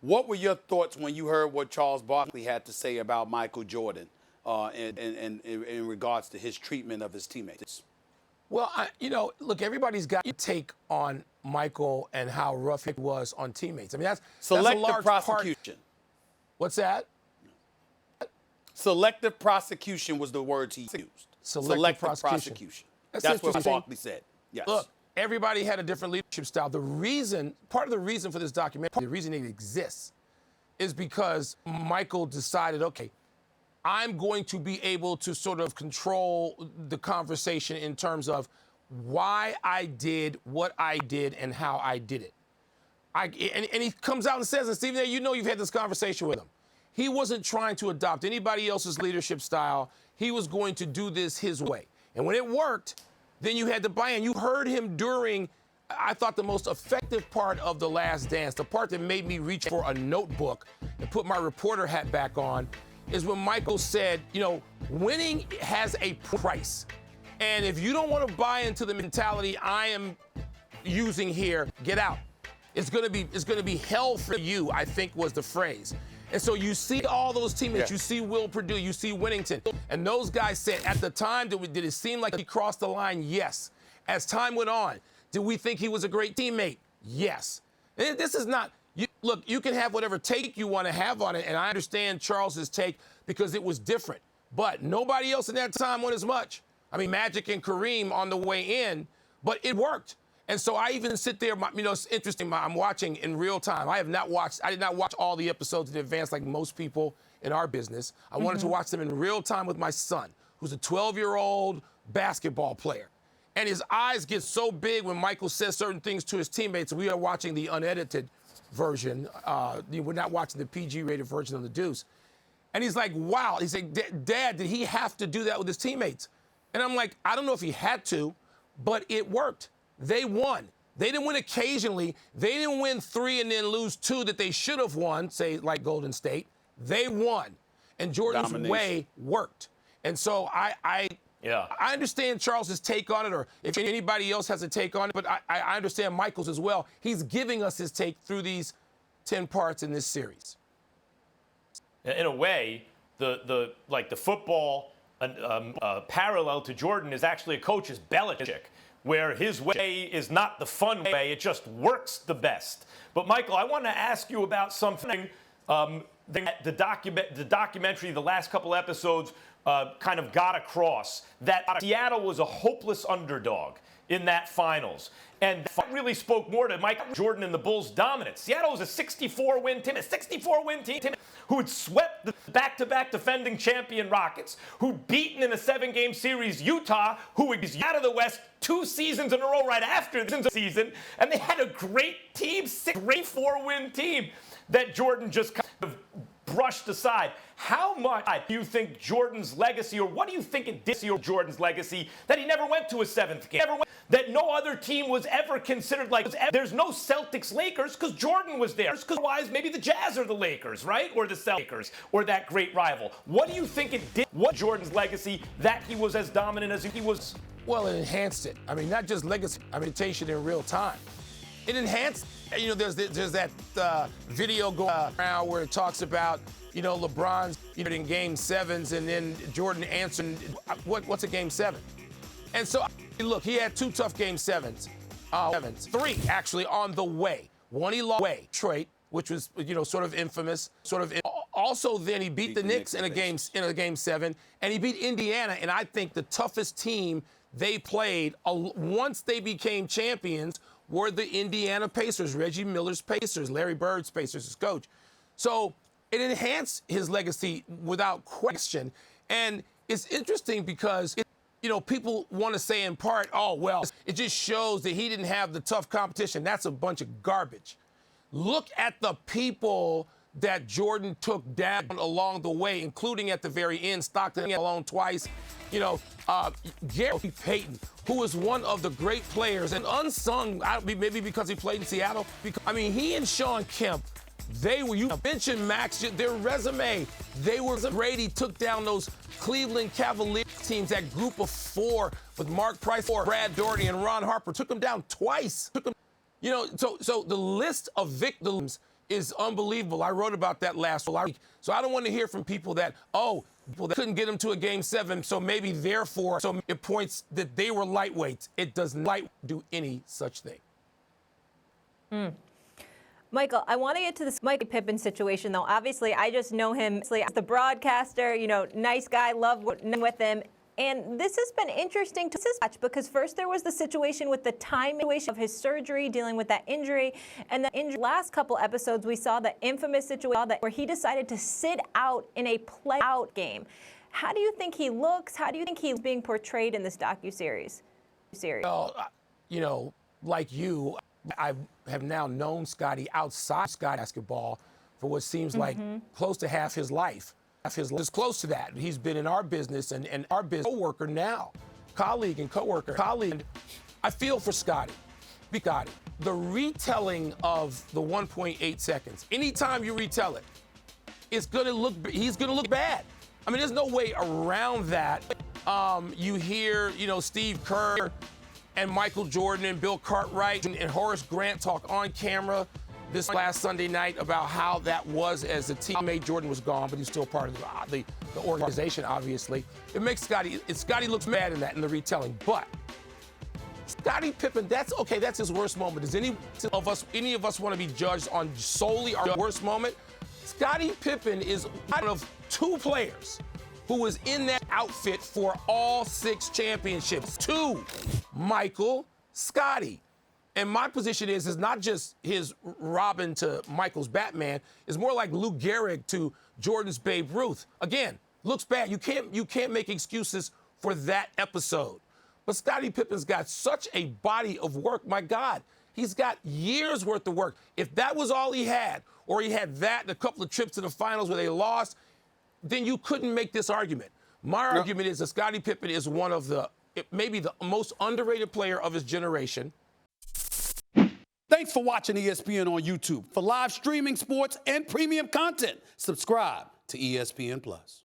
What were your thoughts when you heard what Charles Barkley had to say about Michael Jordan in regards to his treatment of his teammates? Well, look, everybody's got a take on Michael and how rough he was on teammates. I mean, that's a large prosecution. Part. What's that? Selective prosecution was the words he used. Selective prosecution. That's what Barkley said. Yes. Look, everybody had a different leadership style. Part of the reason for this documentary, the reason it exists, is because Michael decided, okay, I'm going to be able to sort of control the conversation in terms of why I did what I did and how I did it. And he comes out and says, and Stephen A., you know you've had this conversation with him. He wasn't trying to adopt anybody else's leadership style. He was going to do this his way. And when it worked, then you had to buy in. You heard him during, I thought, the most effective part of The Last Dance, the part that made me reach for a notebook and put my reporter hat back on, is when Michael said, winning has a price. And if you don't want to buy into the mentality I am using here, get out. It's going to be hell for you, I think was the phrase. And so you see all those teammates, You see Will Perdue, you see Winnington, and those guys said, at the time, did it seem like he crossed the line? Yes. As time went on, did we think he was a great teammate? Yes. This is not, look, you can have whatever take you want to have on it, and I understand Charles's take because it was different. But nobody else in that time went as much. I mean, Magic and Kareem on the way in, but it worked. And so I even sit there, it's interesting, I'm watching in real time. I did not watch all the episodes in advance like most people in our business. I wanted to watch them in real time with my son, who's a 12-year-old basketball player. And his eyes get so big when Michael says certain things to his teammates. We are watching the unedited version. We're not watching the PG-rated version of The Deuce. And he's like, wow. He said, Dad, did he have to do that with his teammates? And I'm like, I don't know if he had to, but it worked. They won. They didn't win occasionally. They didn't win 3 and then lose 2 that they should have won, say, like Golden State. They won. And Jordan's way worked. And so I understand Charles's take on it, or if anybody else has a take on it, but I understand Michael's as well. He's giving us his take through these 10 parts in this series. In a way, the football parallel to Jordan is actually a coach's Belichick, where his way is not the fun way, it just works the best. But Michael, I want to ask you about something that the documentary, the last couple episodes, kind of got across, that Seattle was a hopeless underdog in that finals. And that really spoke more to Michael Jordan and the Bulls' dominance. Seattle was a 64-win team, who had swept the back-to-back defending champion Rockets, who'd beaten in a 7-game series Utah, who was out of the West 2 seasons in a row right after the season, and they had a great team, 64-win team that Jordan just kind of brushed aside. How much do you think Jordan's legacy, or what do you think it did to Jordan's legacy, that he never went to a 7th game, that no other team was ever considered like, there's no Celtics-Lakers because Jordan was there. Otherwise, maybe the Jazz are the Lakers, right? Or the Celtics, or that great rival. What do you think it did, what Jordan's legacy, that he was as dominant as he was? Well, it enhanced it. I mean, not just legacy, imitation in real time. It enhanced, there's that video going around where it talks about, LeBron's in Game 7s, and then Jordan answered, what's a Game 7? And so, look, he had 2 tough Game 7s. 3, actually, on the way. One he lost away, Detroit, which was, sort of infamous. Also, then he beat the Knicks in a game 7, and he beat Indiana, and I think the toughest team they played once they became champions were the Indiana Pacers, Reggie Miller's Pacers, Larry Bird's Pacers, his coach. So it enhanced his legacy without question. And it's interesting because, people want to say in part, oh, well, it just shows that he didn't have the tough competition. That's a bunch of garbage. Look at the people that Jordan took down along the way, including at the very end, Stockton alone twice. Gary Payton, who is one of the great players and unsung, maybe because he played in Seattle. He and Sean Kemp, you mentioned Max, their resume, they were great. He took down those Cleveland Cavaliers teams, that group of 4 with Mark Price, Brad Daugherty, and Ron Harper, took them down twice. So the list of victims is unbelievable. I wrote about that last week. So I don't want to hear from people that, people that couldn't get him to a Game 7, so maybe therefore, so it points that they were lightweights. It does not do any such thing. Michael, I want to get to this Scottie Pippen situation, though. Obviously, I just know him as the broadcaster, nice guy, love working with him. And this has been interesting to watch because first there was the situation with the timing of his surgery, dealing with that injury. And the last couple episodes, we saw the infamous situation where he decided to sit out in a play-out game. How do you think he looks? How do you think he's being portrayed in this docuseries? Well, like you, I have now known Scottie outside Scottie basketball for what seems like close to half his life. Is close to that. He's been in our business and our business co-worker now, colleague and co-worker. I feel for Scottie. The retelling of the 1.8 seconds, anytime you retell it, he's gonna look bad. I mean, there's no way around that. You hear, Steve Kerr and Michael Jordan and Bill Cartwright and Horace Grant talk on camera this last Sunday night about how that was as a teammate. Jordan was gone, but he's still part of the organization, obviously. It makes Scottie looks bad in that, in the retelling. But Scottie Pippen, that's his worst moment. Does any of us want to be judged on solely our worst moment? Scottie Pippen is one of two players who was in that outfit for all 6 championships. 2, Michael, Scottie. And my position is not just his Robin to Michael's Batman. It's more like Lou Gehrig to Jordan's Babe Ruth. Again, looks bad. You can't make excuses for that episode. But Scottie Pippen's got such a body of work. My God, he's got years worth of work. If that was all he had, or he had that and a couple of trips to the finals where they lost, then you couldn't make this argument. My argument is that Scottie Pippen is one of maybe the most underrated player of his generation. Thanks for watching ESPN on YouTube. For live streaming sports and premium content, subscribe to ESPN+.